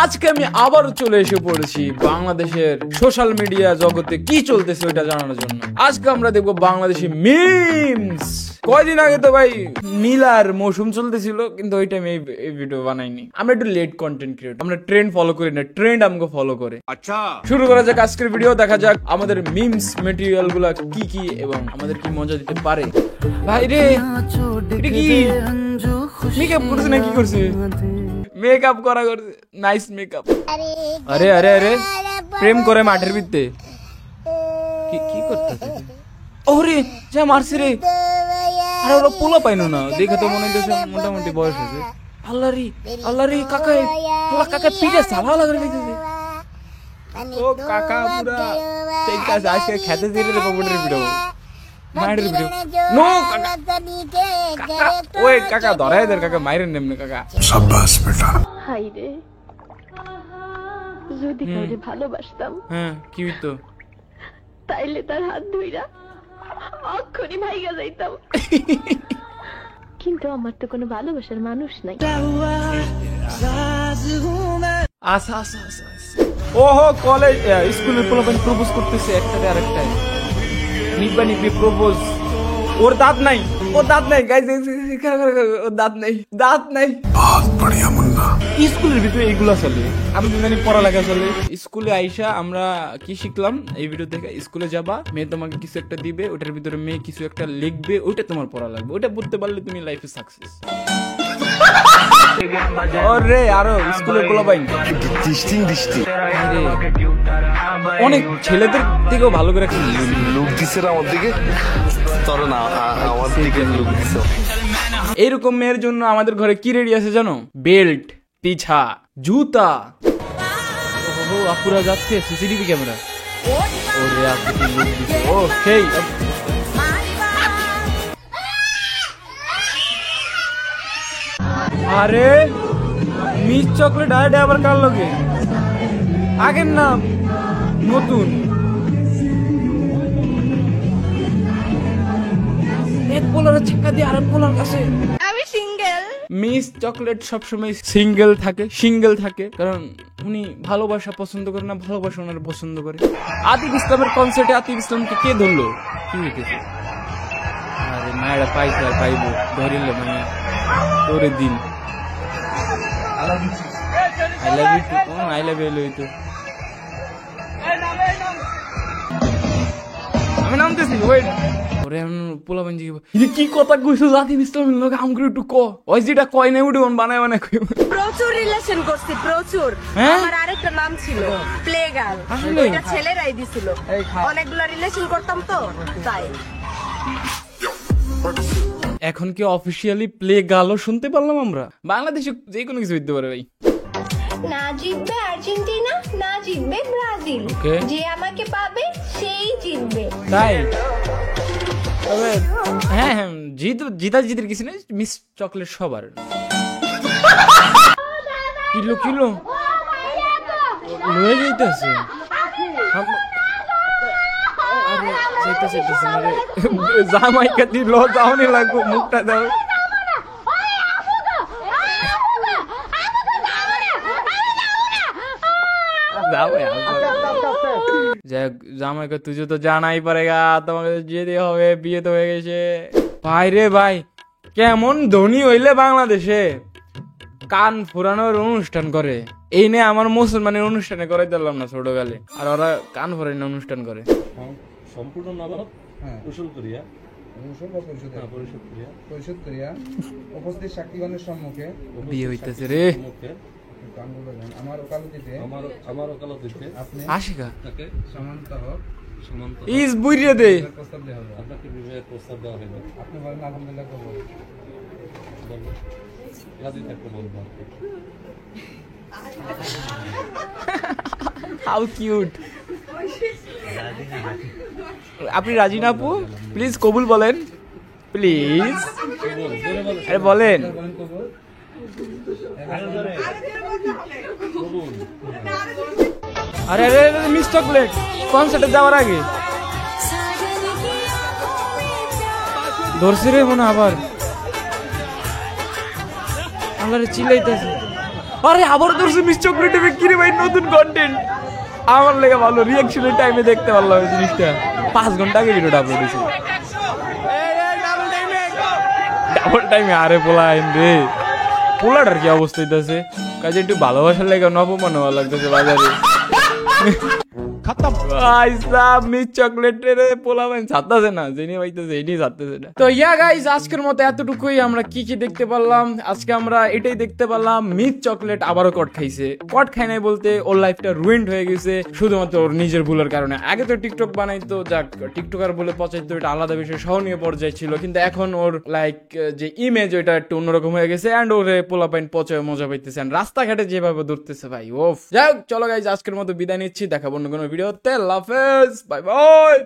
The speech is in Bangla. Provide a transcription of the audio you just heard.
আজকে আমি আবার চলে এসে পড়েছি বাংলাদেশের সোশ্যাল মিডিয়া জগতে কি চলতেছে ওইটা জানানোর জন্য। আজকে আমরা দেখবো বাংলাদেশি মিমস। কয়দিন আগে তো ভাই নীলার মৌসুম চলতেছিল, কিন্তু ওই টাইমে এই ভিডিও বানাইনি। আমরা একটু লেট কন্টেন্ট ক্রিয়েট, আমরা ট্রেন্ড ফলো করি না, ট্রেন্ড আমাকে ফলো করে। আচ্ছা, শুরু করা যাক আজকের ভিডিও। দেখা যাক আমাদের মিমস মেটেরিয়াল গুলা কি কি এবং আমাদের কি মজা দিতে পারে। ভাই রে, এটা কি মেকআপ করছে না কি করছে? মেকআপ করা করছে, নাইস মেকআপ। আরে আরে আরে, প্রেম করে মাঠের ভিত্তে কি করতেছে? ওরে যা মারছে রে। আরে ওরা পোলা পাইনো না, দেখে তো মনে হচ্ছে মোটামুটি বয়স হয়েছে। আল্লাহ রে কাকা, কাকা পিঠে সালা লাগা লেগেছে। ও কাকা পুরা ঠিক আছে, আজকে খেতে দিয়ে রে কবুতরের ভিডিও, মায়ের ভিডিও। নো কাকা, কাকা ওই কাকা ধরাই দে, কাকা মাইরেন নেমনে কাকা। শাবাশ বেটা। হাই রে, যদি কাউকে ভালোবাসতাম, হ্যাঁ কি হইতো, তাইলে তার হাত ধইরা অক্ষরি ভাইগা যাইতাম। কিন্তু আমার তো কোনো ভালোবাসার মানুষ নাই। আচ্ছা আচ্ছা আচ্ছা, ওহো কলেজ স্কুলের পোলাপান প্রপোজ করতেছে একটাতে আরেকটায়, নিব্বা নিব্বি প্রপোজ। ওর দাঁত নাই, ওর দাঁত নাই গাইস, ওর দাঁত নাই, দাঁত নাই। বহুত বড়িয়া মুন্না। স্কুলের ভিতরে এইগুলা চলে, আমি জানি পড়ালেখা চলে। স্কুলে আইসা আমরা কি শিখলাম এই ভিডিও দেখে? স্কুলে যাবা, মেয়ে তোমাকে কিছু একটা দিবে, ওটার ভিতরে মেয়ে কিছু একটা লিখবে, ওইটা তোমার পড়া লাগবে। ওইটা বুঝতে পারলে তুমি লাইফে সাকসেস। ওরে আরো স্কুলের পোলাপাইন অনেক ছেলেদের থেকেও ভালো করে লুক দিছে আমার দিকে, তোর না আমার দিকে লুক দিছে। এইরকম মেয়ের জন্য আমাদের ঘরে কি রেডি আছে জানো? বেল্ট, পিছা, জুতা। ও আপুরা যাচ্ছে সিসিটিভি ক্যামেরা। ওরে আপু লুক দিছে। ও সেই আরে মিস চকলেট আইডে আবার কার লগে? আগের নাম নতুন। এক পোলার ছেকা দিয়ে আরেক পোলার কাছে। আমি সিঙ্গেল। মিস চকলেট সবসময় সিঙ্গেল থাকে, কারণ উনি ভালোবাসা পছন্দ করে না, ভালোবাসা ওনার পছন্দ করে। আতিফ ইসলামের কনসার্টে আতিফ ইসলামকে কে ধরলো? কি হইতেছে? আরে মায়েরা পাইছে আর পাইবো, ধরিলে মানে তোরে দিন। I love you too. I love you too. আমি নামতেছি, ওয়েট। ওরে পোলা বাঞ্জি কি কথা কইছো? আতিফ ইসলামের লোক আমগুলো একটু ক, ওই যেটা কয় না উঠে বানায় কই। প্রচুর রিলেশন করছি, প্রচুর। আমার আরেকটা নাম ছিল প্লে গার্ল, ওইটা ছেলেরাই দিছিল। অনেকগুলো রিলেশন করতাম তো তাই। এখন কি অফিসিয়ালি প্লে গালও শুনতে পারলাম আমরা? বাংলাদেশে যে কোনো কিছু হইতে পারে ভাই। না জিতবে আর্জেন্টিনা, না জিতবে ব্রাজিল, যে আমাকে পাবে সেই জিতবে। তাই তবে হ্যাঁ জিতার কিছু নেই, মিস চকলেট সবার। কিলো লয়ে যাইতেছে, জামাইকা দিল যাওনি লাগবো, মুখটা দাও। জামাইকা তুঝে তো জানাই পারেগা, তোমাকে যেতে হবে, বিয়ে তো হয়ে গেছে। ভাই রে ভাই, কেমন ধনী হইলে বাংলাদেশে কান ফুরানোর অনুষ্ঠান করে। এই নিয়ে আমার মুসলমানের অনুষ্ঠানে করে দিলাম না ছোটকালে, আর ওরা কান ফুরানোর অনুষ্ঠান করে। সম্পূর্ণ নবাব কুশল করিয়া পরিশোধ করিয়া উপস্থিত সাক্ষীগণের সম্মুখে বিয়ে হইতেছে রে। আমার ওকালতিতে আপনি আশিকা তাকে সমান্তর ইস বুইরিয়া দে প্রস্তাব দেওয়া হবে। আপনাকে বিবাহের প্রস্তাব দেওয়া হবে। আপনি বলেন আলহামদুলিল্লাহ কবুল। রাজি থাকতে বলবো। How cute. আপনি রাজি না আপু? প্লিজ কবুল বলেন, প্লিজ। আরে বলেন। আরে আরে মিস চকলেট কনসার্টে যাওয়ার আগে ধরছে রে মনে আবার। আল্লাহরে চিল্লাইতেছে। আরে আবার ধরছে মিস চকলেট কি রে ভাই, নতুন কন্টেন্ট আমার লেগে ভালো, রিয়াকশনের টাইমে দেখতে পারলাম এই জিনিসটা। 5 ঘন্টা আগে ভিডিওটা আপলোড হয়েছে, ডাবল টাইমে। আরে পোলাইন রে, পোলাটার কি অবস্থা হইতেছে, কাজে একটু ভালোবাসার লেগে অপমান হওয়া লাগতেছে বাজারে। আজকের মতো এতটুকুই। আমরা কি কি দেখতে পারলাম আজকে, আমরা এটাই দেখতে পারলাম মিথ চকলেট আবারও কট খাইছে। কট খাই নাই বলতে ওর লাইফটা রুইন্ড হয়ে গেছে শুধুমাত্র ওর নিজের ভুলের কারণে। আগে তো টিকটক বানাইতো, যাক টিকটকার বলে পচাইতো, এটা আলাদা বিষয়, সহনীয় পর্যায়ে ছিল। কিন্তু এখন ওর লাইক যে ইমেজ ওইটা একটু অন্যরকম হয়ে গেছে, এন্ড ওরে পোলাপাইন পচায় মজা পাইতেছে, রাস্তাঘাটে যেভাবে ধরতেছে ভাই ওফ। যাই হোক, চলো গাইজ আজকের মতো বিদায় নিচ্ছি, দেখাবো অন্য কোনো ভিডিওতে। আল্লাহ হাফেজ, বাই বাই।